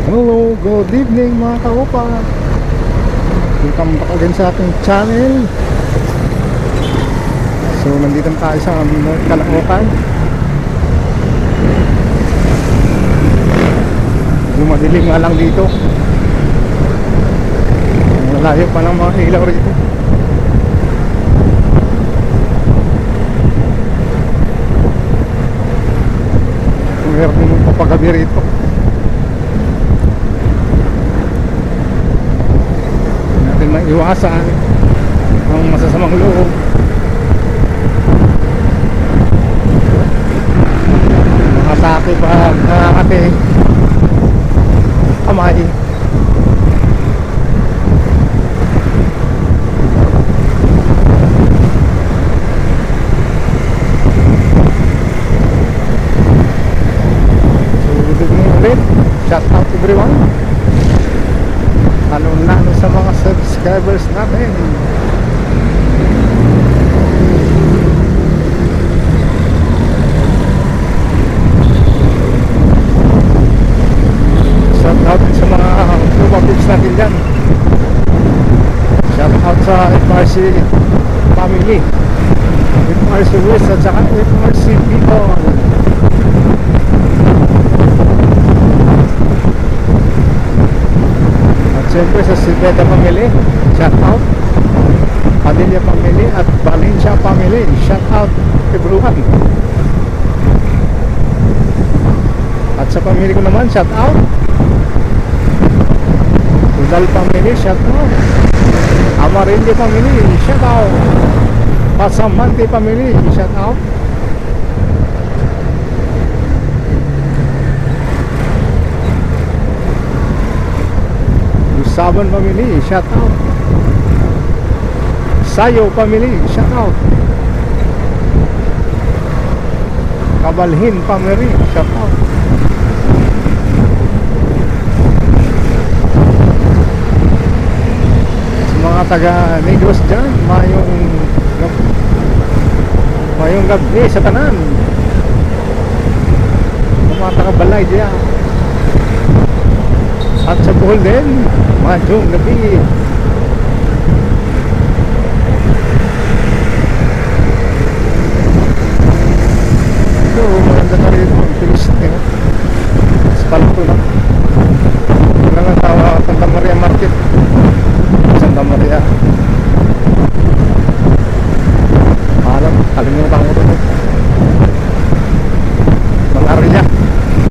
Hello, good evening mga kaupa. Welcome back again sa ating channel. So nandito na tayo sa Caloocan. Madilim nga lang dito. Malayo pa ng mga ilaw rito. Meron din papagabi rito. Natin maiwasan ang masasamang loob. Makasaki pa ate kamay. Shout out everyone. Lalo sa mga subscribers natin. Shout out sa mga lumabits natin dyan. Shout out sa FRC family, FRC West at saka FRC people. Siyempre sa Silveta family, shout out. Padilla family at Valencia family, shout out everyone. At sa family ko naman, shout out. Udal family, shout out. Amarindi family, shout out. Pasamante family, shout out. Saban family, shout out. Sayo family, shout out. Kabalhin family, shout out. Sa mga taga Negros dyan, mayong gabi sa tanan. Sa mga taga Balay dyan. At sa Bohol din, madyong gabi. So, maganda na rin ang Pilisteo.